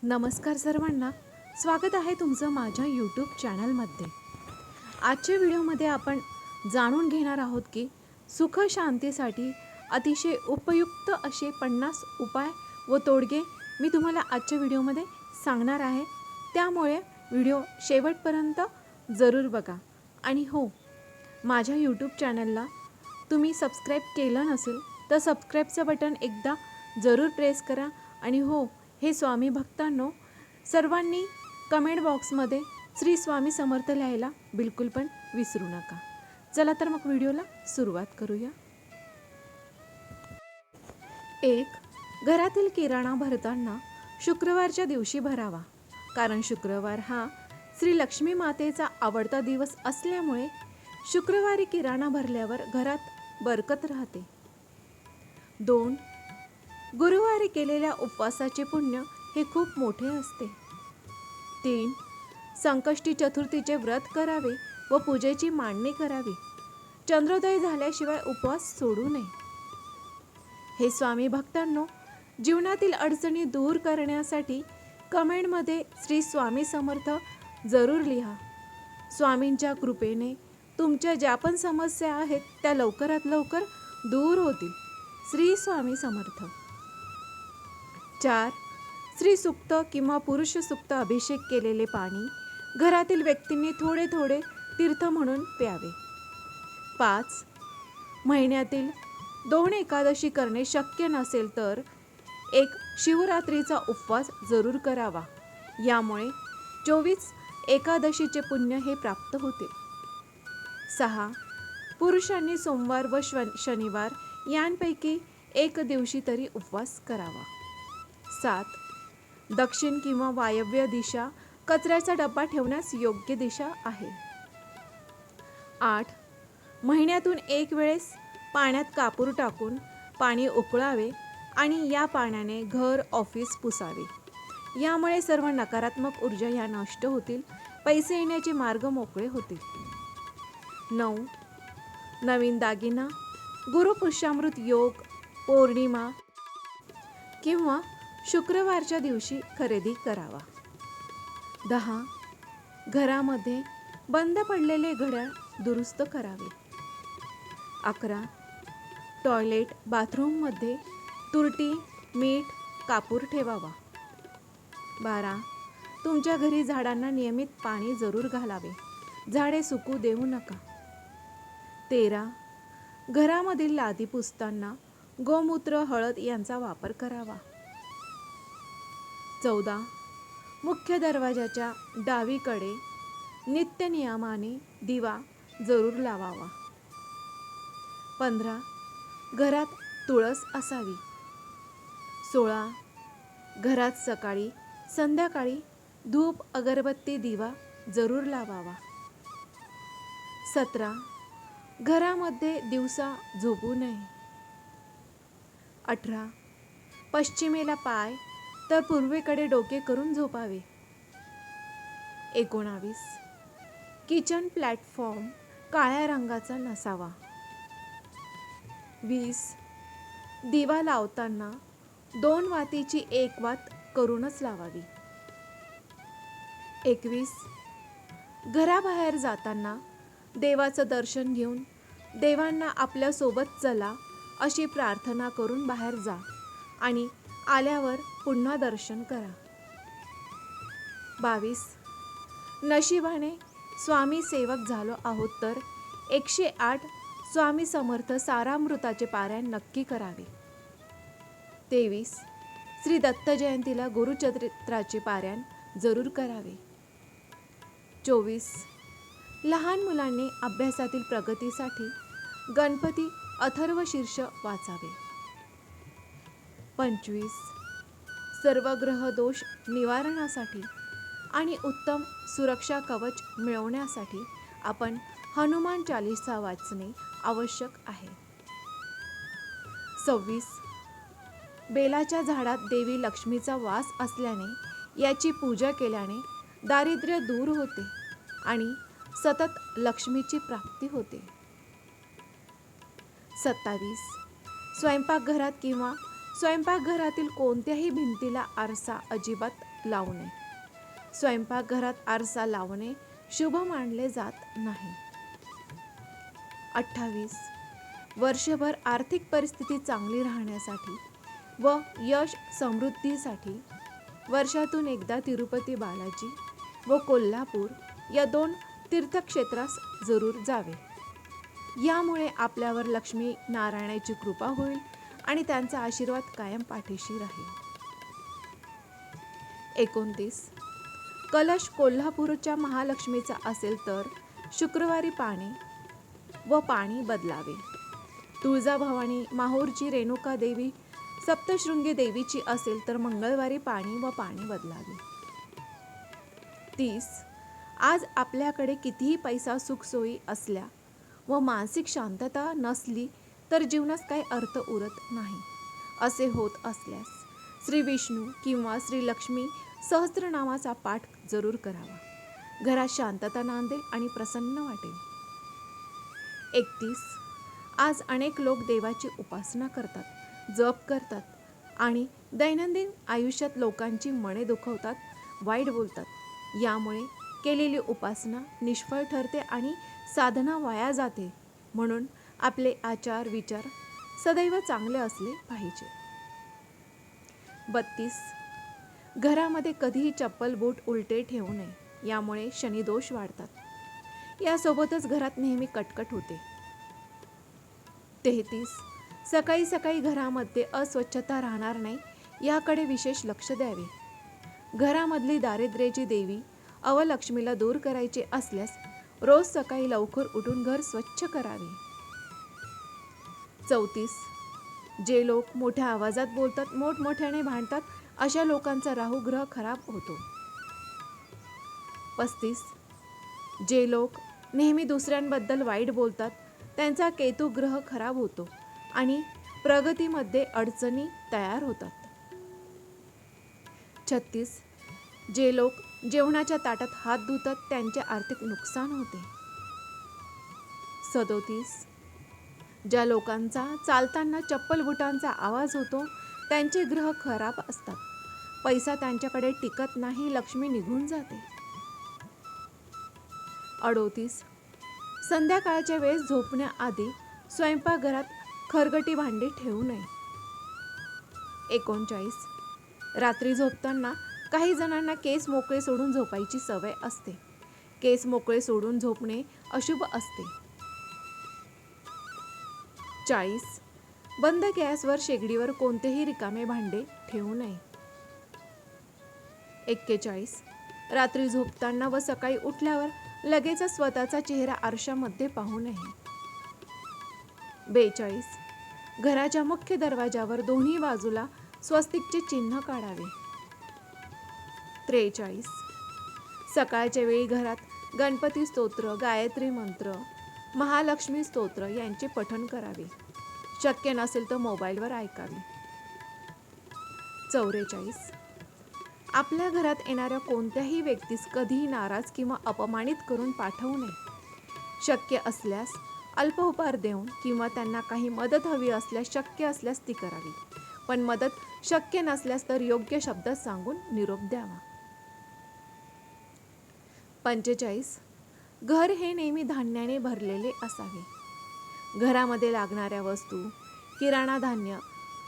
नमस्कार सर्वांना, स्वागत आहे तुमचं माझ्या यूट्यूब चॅनलमध्ये. आजच्या व्हिडिओमध्ये आपण जाणून घेणार आहोत की सुख शांतीसाठी अतिशय उपयुक्त असे 50 उपाय व तोडगे मी तुम्हाला आजच्या व्हिडिओमध्ये सांगणार आहे. त्यामुळे व्हिडिओ शेवटपर्यंत जरूर बघा. आणि हो, माझ्या यूट्यूब चॅनलला तुम्ही सबस्क्राईब केलं नसेल तर सबस्क्राईबचं बटन एकदा जरूर प्रेस करा. आणि हो, हे स्वामी भक्तांनो, सर्वांनी कमेंट बॉक्समध्ये श्री स्वामी समर्थ लिहायला बिलकुल पण विसरू नका. चला तर मग व्हिडिओला सुरुवात करूया. 1. घरातील किराणा भरताना शुक्रवारच्या दिवशी भरावा, कारण शुक्रवार हा श्री लक्ष्मी मातेचा आवडता दिवस असल्यामुळे शुक्रवारी किराणा भरल्यावर घरात बरकत राहते. 2. गुरुवारी केलेल्या उपवासाचे पुण्य हे खूप मोठे असते. 3. संकष्टी चतुर्थीचे व्रत करावे व पूजेची मांडणी करावी. चंद्रोदय झाल्याशिवाय उपवास सोडू नये. हे स्वामी भक्तांनो, जीवनातील अडचणी दूर करण्यासाठी कमेंटमध्ये श्री स्वामी समर्थ जरूर लिहा. स्वामींच्या कृपेने तुमच्या ज्या पण समस्या आहेत त्या लवकरात लवकर दूर होतील. श्री स्वामी समर्थ. 4. स्त्री सुक्त किंवा पुरुष सुक्त अभिषेक केलेले पाणी घरातील व्यक्तींनी थोडे थोडे तीर्थ म्हणून प्यावे. 5. महिन्यातील 2 एकादशी करणे शक्य नसेल तर एक शिवरात्रीचा उपवास जरूर करावा. यामुळे 24 एकादशीचे पुण्य हे प्राप्त होते. 6. पुरुषांनी सोमवार व शनिवार यांपैकी एक दिवशी तरी उपवास करावा. 7. दक्षिण किंवा वायव्य दिशा कचऱ्याचा डब्बा ठेवण्यास योग्य दिशा आहे. 8. महिन्यातून एक वेळेस पाण्यात कापूर टाकून पाणी उकळावे आणि या पाण्याने घर ऑफिस पुसावे. यामुळे सर्व नकारात्मक ऊर्जा ह्या नष्ट होतील, पैसे येण्याचे मार्ग मोकळे होतील. 9. नवीन दागिना गुरुपुष्यामृत योग, पौर्णिमा किंवा शुक्रवारच्या दिवशी खरेदी करावा. 10. घरामध्ये बंद पडलेले घड्याळ दुरुस्त करावे. 11. टॉयलेट बाथरूममध्ये तुरटी, मीठ, कापूर ठेवावा. 12. तुमच्या घरी झाडांना नियमित पाणी जरूर घालावे, झाडे सुकू देऊ नका. 13. घरामधील लादी पुसताना गोमूत्र, हळद यांचा वापर करावा. 14. मुख्य दरवाजाच्या डावीकडे नित्य नियमाने दिवा जरूर लावावा. 15. घरात तुळस असावी. 16. घरात सकाळी संध्याकाळी धूप, अगरबत्ती, दिवा जरूर लावावा. 17. घरामध्ये दिवसा झोपू नये. 18. पश्चिमेला पाय तर पूर्वेकडे डोके करून झोपावे. 19. किचन प्लॅटफॉर्म काळ्या रंगाचा नसावा. 20. दिवा लावताना 2 वातीची एक वात करूनच लावावी. 21. घराबाहेर जाताना देवाचं दर्शन घेऊन देवांना आपल्यासोबत चला अशी प्रार्थना करून बाहेर जा आणि आल्यावर पुन्हा दर्शन करा. 22. नशिबाने स्वामी सेवक झालो आहोत तर 108 स्वामी समर्थ सारामृताचे पारायण नक्की करावे. 23. श्री दत्त जयंतीला गुरुचरित्राचे पारायण जरूर करावे. 24. लहान मुलांनी अभ्यासातील प्रगतीसाठी गणपती अथर्वशीर्ष वाचावे. 25. सर्व ग्रह दोष निवारणासाठी आणि उत्तम सुरक्षा कवच मिळवण्यासाठी आपण हनुमान चालीसा वाचणे आवश्यक आहे. 26. बेलाच्या झाडात देवी लक्ष्मीचा वास असल्याने याची पूजा केल्याने दारिद्र्य दूर होते आणि सतत लक्ष्मीची प्राप्ती होते. 27. स्वयंपाकघरात किंवा स्वयंपाकघरातील कोणत्याही भिंतीला आरसा अजिबात लावू नये. स्वयंपाकघरात आरसा लावणे शुभ मानले जात नाही. 28. वर्षभर आर्थिक परिस्थिती चांगली राहण्यासाठी व यश समृद्धीसाठी वर्षातून एकदा तिरुपती बालाजी व कोल्हापूर या 2 तीर्थक्षेत्रास जरूर जावे. यामुळे आपल्यावर लक्ष्मी नारायणाची कृपा होईल आणि त्यांचा आशीर्वाद कायम पाठीशी राहील. 29. कलश कोल्हापूरच्या महालक्ष्मीचा असेल तर शुक्रवारी पाणी बदलावे. तुळजाभवानी माहूरची रेणुका देवी सप्तशृंगी देवीची असेल तर मंगळवारी पाणी बदलावे. 30. आज आपल्याकडे कितीही पैसा सुखसोयी असल्या व मानसिक शांतता नसली तर जीवनास काही अर्थ उरत नाही. असे होत असल्यास श्री विष्णू किंवा श्री लक्ष्मी सहस्त्रनामाचा पाठ जरूर करावा. घरात शांतता नांदेल आणि प्रसन्न वाटेल. 31. आज अनेक लोक देवाची उपासना करतात, जप करतात आणि दैनंदिन आयुष्यात लोकांची मने दुखवतात, वाईट बोलतात. यामुळे केलेली उपासना निष्फळ ठरते आणि साधना वाया जाते. म्हणून आपले आचार विचार सदैव चांगले असले पाहिजे. 32. घरामध्ये कधीही चप्पल बूट उलटे ठेवू नये. यामुळे शनिदोष वाढतात. यासोबतच घरात नेहमी कटकट होते. 33. सकाळी सकाळी घरामध्ये अस्वच्छता राहणार नाही याकडे विशेष लक्ष द्यावे. घरामधली दारिद्र्याची देवी अवलक्ष्मीला दूर करायचे असल्यास रोज सकाळी लवकर उठून घर स्वच्छ करावे. 34. जे लोक मोठ्या आवाजात बोलतात, मोठमोठ्याने भांडतात, अशा लोकांचा राहू ग्रह खराब होतो. 35. जे लोक नेहमी दुसऱ्यांबद्दल वाईट बोलतात, त्यांचा केतू ग्रह खराब होतो आणि प्रगतीमध्ये अडचणी तयार होतात. 36. जे लोक जेवणाच्या ताटात हात धुतात, त्यांचे आर्थिक नुकसान होते. 37. ज्या लोकांचा चालताना चप्पल बुटांचा आवाज होतो, त्यांचे ग्रह खराब असतात. पैसा त्यांच्याकडे टिकत नाही, लक्ष्मी निघून जाते. 38. संध्याकाळच्या वेळेस झोपण्याआधी स्वयंपाकघरात खरकटी भांडी ठेवू नये. 39. रात्री झोपताना काही जणांना केस मोकळे सोडून झोपायची सवय असते. केस मोकळे सोडून झोपणे अशुभ असते. 40. बंद गॅसवर शेगडीवर कोणतेही रिकामे भांडे ठेवू नये. 41. रात्री झोपताना व सकाळी उठल्यावर लगेच स्वतःचा चेहरा आरशामध्ये पाहू नये. 42. घराच्या मुख्य दरवाजावर दोन्ही बाजूला स्वस्तिकचे चिन्ह काढावे. 43. सकाळच्या वेळी घरात गणपती स्तोत्र, गायत्री मंत्र, महालक्ष्मी स्तोत्र यांचे पठण करावे. शक्य नसेल तर मोबाईलवर ऐकावे. 44. आपल्या घरात येणाऱ्या कोणत्याही व्यक्तीस कधीही नाराज किंवा अपमानित करून पाठवू नये. शक्य असल्यास अल्प उपहार देऊन किंवा त्यांना काही मदत हवी असल्यास शक्य असल्यास ती करावी. पण मदत शक्य नसल्यास तर योग्य शब्दात सांगून निरोप द्यावा. 45. घर हे नेहमी धान्याने भरलेले असावे. घरामध्ये लागणाऱ्या वस्तू, किराणा धान्य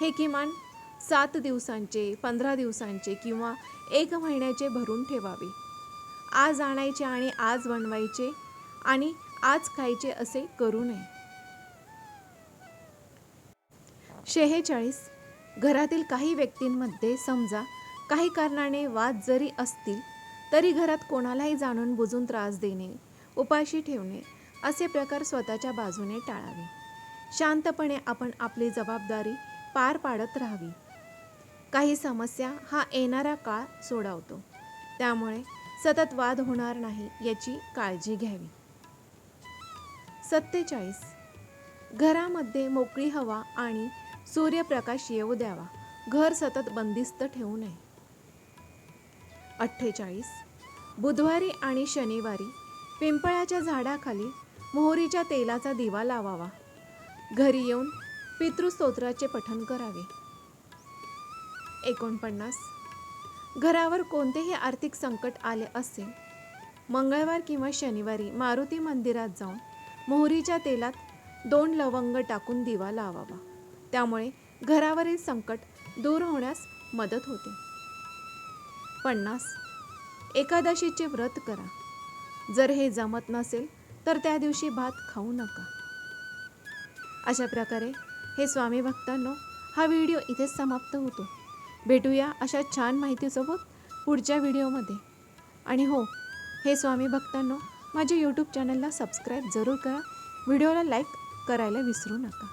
हे किमान 7 दिवसांचे, 15 दिवसांचे किंवा 1 महिन्याचे भरून ठेवावे. आज आणायचे आणि आज बनवायचे आणि आज खायचे असे करू नये. 46. घरातील काही व्यक्तींमध्ये समजा काही कारणाने वाद जरी असतील तरी घरात कोणालाही जाणून बुजून त्रास देणे, उपाशी ठेवणे असे प्रकार स्वतःच्या बाजूने टाळावे. शांतपणे आपण आपली जबाबदारी पार पाडत राहावी. काही समस्या हा येणारा काळ सोडवतो, त्यामुळे सतत वाद होणार नाही याची काळजी घ्यावी. 47. घरामध्ये मोकळी हवा आणि सूर्यप्रकाश येऊ द्यावा. घर सतत बंदिस्त ठेवू नये. 48. बुधवारी आणि शनिवारी पिंपळाच्या झाडाखाली मोहरीच्या तेलाचा दिवा लावावा. घरी येऊन पितृस्तोत्राचे पठण करावे. 49. घरावर कोणतेही आर्थिक संकट आले असेल, मंगळवार किंवा शनिवारी मारुती मंदिरात जाऊन मोहरीच्या तेलात 2 लवंग टाकून दिवा लावावा. त्यामुळे घरावरील संकट दूर होण्यास मदत होते. 50. एकादशीचे व्रत करा. जर हे जमत नसेल तर त्या दिवशी भात खाऊ नका. अशा प्रकारे हे स्वामी भक्तांनो, हा व्हिडिओ इथेच समाप्त होतो. भेटूया अशा छान माहितीसोबत पुढच्या व्हिडिओमध्ये. आणि हो, हे स्वामी भक्तांनो, माझ्या यूट्यूब चॅनलला सबस्क्राईब जरूर करा. व्हिडिओला लाईक करायला विसरू नका.